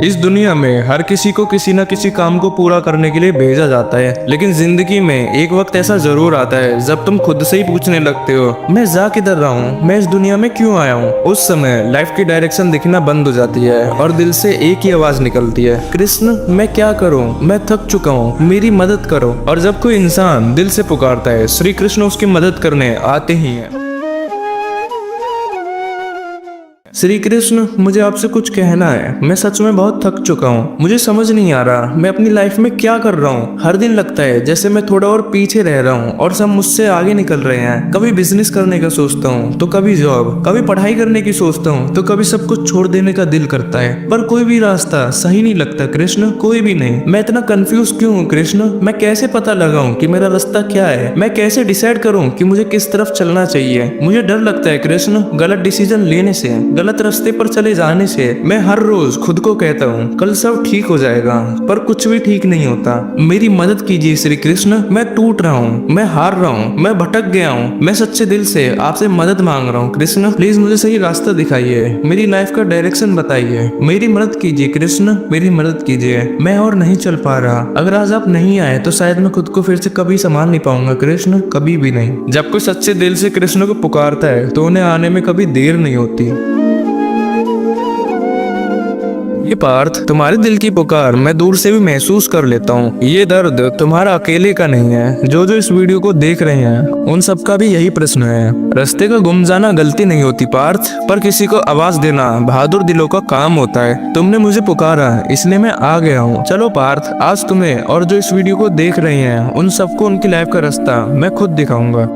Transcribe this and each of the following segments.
इस दुनिया में हर किसी को किसी न किसी काम को पूरा करने के लिए भेजा जाता है, लेकिन जिंदगी में एक वक्त ऐसा जरूर आता है जब तुम खुद से ही पूछने लगते हो, मैं जा किधर रहा हूँ, मैं इस दुनिया में क्यों आया हूँ। उस समय लाइफ की डायरेक्शन दिखना बंद हो जाती है और दिल से एक ही आवाज निकलती है, कृष्ण मैं क्या करूँ, मैं थक चुका हूँ, मेरी मदद करो। और जब कोई इंसान दिल से पुकारता है, श्री कृष्ण उसकी मदद करने आते ही हैं। श्री कृष्ण मुझे आपसे कुछ कहना है, मैं सच में बहुत थक चुका हूँ, मुझे समझ नहीं आ रहा मैं अपनी लाइफ में क्या कर रहा हूँ। हर दिन लगता है जैसे मैं थोड़ा और पीछे रह रहा हूँ और सब मुझसे आगे निकल रहे हैं। कभी बिजनेस करने का सोचता हूँ तो कभी जॉब, कभी पढ़ाई करने की सोचता हूँ तो कभी सब कुछ छोड़ देने का दिल करता है, पर कोई भी रास्ता सही नहीं लगता कृष्ण, कोई भी नहीं। मैं इतना कंफ्यूज क्यों हूँ कृष्ण, मैं कैसे पता लगाऊं कि मेरा रास्ता क्या है, मैं कैसे डिसाइड करूं कि मुझे किस तरफ चलना चाहिए। मुझे डर लगता है कृष्ण गलत डिसीजन लेने से, गलत रास्ते पर चले जाने से। मैं हर रोज खुद को कहता हूँ कल सब ठीक हो जाएगा, पर कुछ भी ठीक नहीं होता। मेरी मदद कीजिए श्री कृष्ण, मैं टूट रहा हूँ, मैं हार रहा हूँ, मैं भटक गया हूँ। मैं सच्चे दिल से आपसे मदद मांग रहा हूँ कृष्ण, प्लीज मुझे सही रास्ता दिखाइए, मेरी लाइफ का डायरेक्शन बताइए, मेरी मदद कीजिए कृष्ण, मेरी मदद कीजिए। मैं और नहीं चल पा रहा, अगर आज आप नहीं आए तो शायद मैं खुद को फिर से कभी संभाल नहीं पाऊंगा कृष्ण, कभी भी नहीं। जब कोई सच्चे दिल से कृष्ण को पुकारता है तो उन्हें आने में कभी देर नहीं होती। ये पार्थ, तुम्हारे दिल की पुकार मैं दूर से भी महसूस कर लेता हूँ। ये दर्द तुम्हारा अकेले का नहीं है। जो इस वीडियो को देख रहे हैं उन सबका भी यही प्रश्न है। रास्ते का गुम जाना गलती नहीं होती पार्थ, पर किसी को आवाज देना बहादुर दिलों का काम होता है। तुमने मुझे पुकारा इसलिए मैं आ गया हूँ। चलो पार्थ, आज तुम्हें और जो इस वीडियो को देख रहे हैं उन सबको उनकी लाइफ का रास्ता मैं खुद दिखाऊंगा।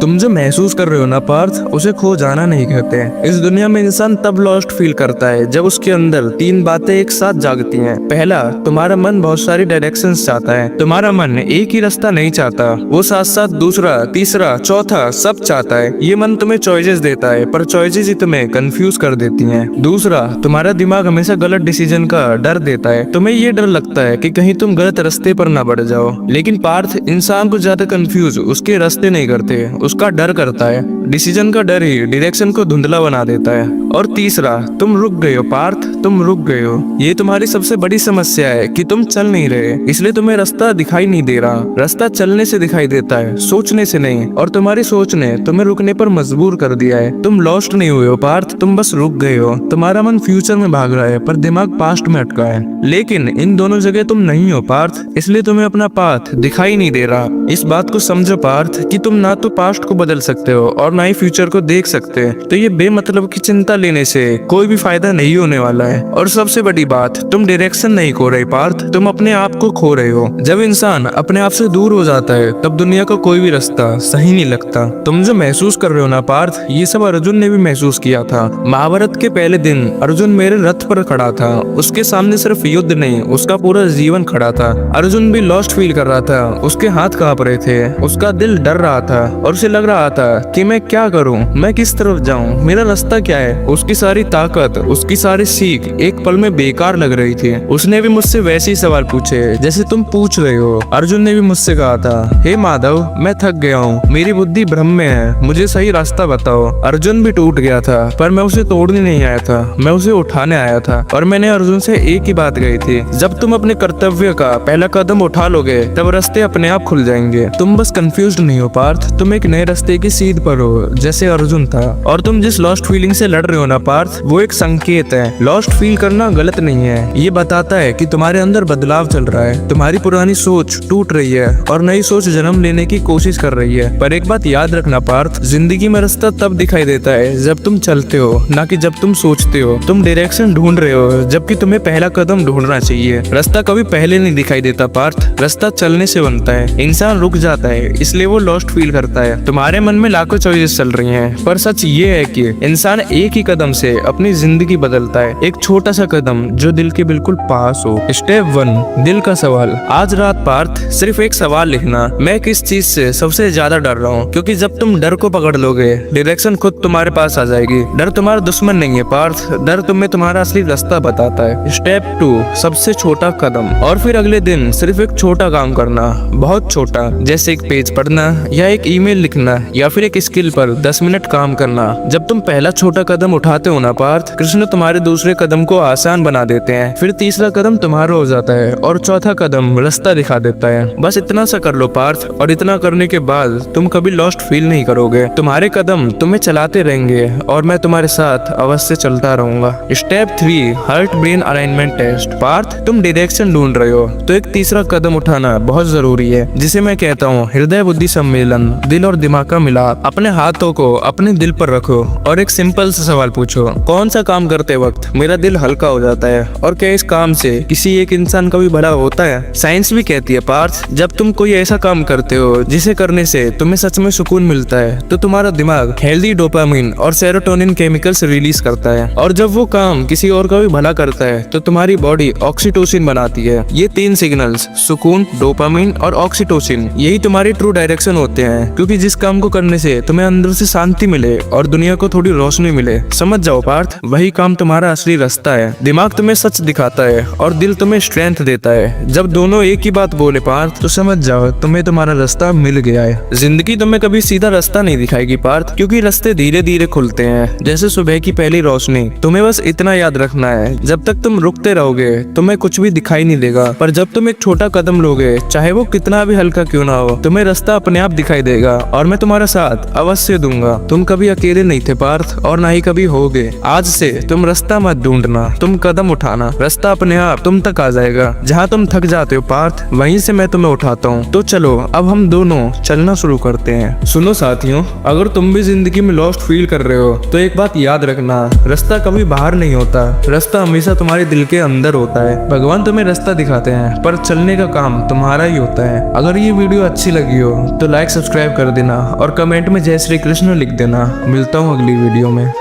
तुम जो महसूस कर रहे हो ना पार्थ, उसे खो जाना नहीं कहते। इस दुनिया में इंसान तब लॉस्ट फील करता है जब उसके अंदर तीन बातें एक साथ जागती हैं। पहला, तुम्हारा मन बहुत सारी डायरेक्शंस चाहता है। तुम्हारा मन एक ही रास्ता नहीं चाहता, वो साथ साथ दूसरा, तीसरा, चौथा सब चाहता है। ये मन तुम्हें चॉइसेस देता है, पर चॉइसेस ही तुम्हें कंफ्यूज कर देती हैं। दूसरा, तुम्हारा दिमाग हमेशा गलत डिसीजन का डर देता है। तुम्हें ये डर लगता है कि कहीं तुम गलत रास्ते पर ना बढ़ जाओ। लेकिन पार्थ, इंसान को ज्यादा कंफ्यूज उसके रास्ते नहीं करते, उसका डर करता है। डिसीजन का डर ही डायरेक्शन को धुंधला बना देता है। और तीसरा, तुम रुक गए हो पार्थ, तुम रुक गए हो। ये तुम्हारी सबसे बड़ी समस्या है कि तुम चल नहीं रहे, इसलिए तुम्हें रास्ता दिखाई नहीं दे रहा। रास्ता चलने से दिखाई देता है, सोचने से नहीं। और तुम्हारी सोच ने तुम्हें रुकने पर मजबूर कर दिया है। तुम लॉस्ट नहीं हुए हो पार्थ, तुम बस रुक गए हो। तुम्हारा मन फ्यूचर में भाग रहा है पर दिमाग पास्ट में अटका है। लेकिन इन दोनों जगह तुम नहीं हो पार्थ, इसलिए तुम्हें अपना पाथ दिखाई नहीं दे रहा। इस बात को समझो पार्थ कि तुम ना तो पास्ट को बदल सकते हो और ना ही फ्यूचर को देख सकते। तो ये बेमतलब की चिंता लेने से कोई भी फायदा नहीं होने वाला है। और सबसे बड़ी बात, तुम डायरेक्शन नहीं खो रहे पार्थ, तुम अपने आप को खो रहे हो। जब इंसान अपने आप से दूर हो जाता है तब दुनिया का कोई भी रास्ता सही नहीं लगता। तुम जो महसूस कर रहे हो ना पार्थ, ये सब अर्जुन ने भी महसूस किया था। महाभारत के पहले दिन अर्जुन मेरे रथ पर खड़ा था। उसके सामने सिर्फ युद्ध नहीं, उसका पूरा जीवन खड़ा था। अर्जुन भी लॉस्ट फील कर रहा था, उसके हाथ कांप रहे थे, उसका दिल डर रहा था और उसे लग रहा था कि मैं क्या करूं, मैं किस तरफ जाऊं, मेरा रास्ता क्या है। उसकी सारी ताकत, उसकी सारी सीख एक पल में बेकार लग रही थी। उसने भी मुझसे वैसे ही सवाल पूछे जैसे तुम पूछ रहे हो। अर्जुन ने भी मुझसे कहा था, हे माधव, मैं थक गया हूँ, मेरी बुद्धि भ्रम में है, मुझे सही रास्ता बताओ। अर्जुन भी टूट गया था, पर मैं उसे तोड़ने नहीं आया था, मैं उसे उठाने आया था। और मैंने अर्जुन से एक ही बात कही थी, जब तुम अपने कर्तव्य का पहला कदम उठा लोगे तब रास्ते अपने आप खुल जाएंगे। तुम बस कंफ्यूज नहीं हो पार्थ, तुम एक नए रास्ते की सीध पर हो जैसे अर्जुन था। और तुम जिस लॉस्ट फीलिंग से लड़ रहे हो ना पार्थ, वो एक संकेत है। लॉस्ट फील करना गलत नहीं है, ये बताता है कि तुम्हारे अंदर बदलाव चल रहा है। तुम्हारी पुरानी सोच टूट रही है और नई सोच जन्म लेने की कोशिश कर रही है। पर एक बात याद रखना पार्थ, जिंदगी में रास्ता तब दिखाई देता है जब तुम चलते हो, ना कि जब तुम सोचते हो। तुम डायरेक्शन ढूंढ रहे हो जबकि तुम्हें पहला कदम ढूंढना चाहिए। रास्ता कभी पहले नहीं दिखाई देता पार्थ, रास्ता चलने से बनता है। इंसान रुक जाता है इसलिए वो लॉस्ट फील करता है। तुम्हारे मन में लाखों चॉइसेस चल रही हैं, पर सच ये है कि इंसान एक ही कदम से अपनी जिंदगी बदलता है। एक छोटा सा कदम जो दिल के बिल्कुल पास हो। स्टेप 1, दिल का सवाल। आज रात पार्थ सिर्फ एक सवाल लिखना, मैं किस चीज से सबसे ज्यादा डर रहा हूँ। क्योंकि जब तुम डर को पकड़ लोगे डायरेक्शन खुद तुम्हारे पास आ जाएगी। डर तुम्हारा दुश्मन नहीं है पार्थ, डर तुम्हें तुम्हारा असली रास्ता बताता है। स्टेप 2, सबसे छोटा कदम। और फिर अगले दिन सिर्फ एक छोटा काम करना, बहुत छोटा, जैसे एक पेज पढ़ना या एक ईमेल सीखना या फिर एक स्किल पर 10 मिनट काम करना। जब तुम पहला छोटा कदम उठाते हो ना पार्थ, कृष्ण तुम्हारे दूसरे कदम को आसान बना देते हैं। फिर तीसरा कदम तुम्हारा हो जाता है और चौथा कदम रास्ता दिखा देता है। बस इतना सा कर लो पार्थ, और इतना करने के बाद तुम कभी लॉस्ट फील नहीं करोगे। तुम्हारे कदम तुम्हें चलाते रहेंगे और मैं तुम्हारे साथ अवश्य चलता रहूंगा। Step 3, heart brain alignment test. Parth, तुम डायरेक्शन ढूंढ रहे हो तो एक तीसरा कदम उठाना बहुत जरूरी है, जिसे मैं कहता हूँ हृदय बुद्धि सम्मेलन। दिल और दिमाग का मिलाप। अपने हाथों को अपने दिल पर रखो और एक सिंपल सा सवाल पूछो, कौन सा काम करते वक्त मेरा दिल हल्का हो जाता है और क्या इस काम से किसी एक इंसान का भी भला होता है। साइंस भी कहती है पार्थ, जब तुम कोई ऐसा काम करते हो जिसे करने से तुम्हें सच में सुकून मिलता है तो तुम्हारा दिमाग हेल्दी डोपामिन और सेरोटोनिन केमिकल्स रिलीज करता है, और जब वो काम किसी और का भी भला करता है तो तुम्हारी बॉडी ऑक्सीटोसिन बनाती है। ये 3 सिग्नल्स, सुकून, डोपामिन और ऑक्सीटोसिन, यही तुम्हारी ट्रू डायरेक्शन होते हैं। क्योंकि जिस काम को करने से तुम्हें अंदर से शांति मिले और दुनिया को थोड़ी रोशनी मिले, समझ जाओ पार्थ, वही काम तुम्हारा असली रास्ता है। दिमाग तुम्हें सच दिखाता है और दिल तुम्हें स्ट्रेंथ देता है। जब दोनों एक ही बात बोले पार्थ, तो समझ जाओ तुम्हें तुम्हारा रास्ता मिल गया है। जिंदगी तुम्हें कभी सीधा रास्ता नहीं दिखाएगी पार्थ, क्योंकि रास्ते धीरे धीरे खुलते हैं, जैसे सुबह की पहली रोशनी। तुम्हें बस इतना याद रखना है, जब तक तुम रुकते रहोगे तुम्हें कुछ भी दिखाई नहीं देगा, पर जब तुम एक छोटा कदम लोगे, चाहे वो कितना भी हल्का क्यों ना हो, तुम्हें रास्ता अपने आप दिखाई देगा और मैं तुम्हारा साथ अवश्य दूंगा। तुम कभी अकेले नहीं थे पार्थ, और ना ही कभी होगे। आज से तुम रास्ता मत ढूंढना, तुम कदम उठाना, रास्ता अपने आप तुम तक आ जाएगा। जहाँ तुम थक जाते हो पार्थ, वहीं से मैं तुम्हें उठाता हूँ। तो चलो अब हम दोनों चलना शुरू करते हैं। सुनो साथियों, अगर तुम भी जिंदगी में लॉस्ट फील कर रहे हो तो एक बात याद रखना, रास्ता कभी बाहर नहीं होता, रास्ता हमेशा तुम्हारे दिल के अंदर होता है। भगवान तुम्हें रास्ता दिखाते हैं पर चलने का काम तुम्हारा ही होता है। अगर ये वीडियो अच्छी लगी हो तो लाइक सब्सक्राइब कर देना और कमेंट में जय श्री कृष्ण लिख देना। मिलता हूँ अगली वीडियो में।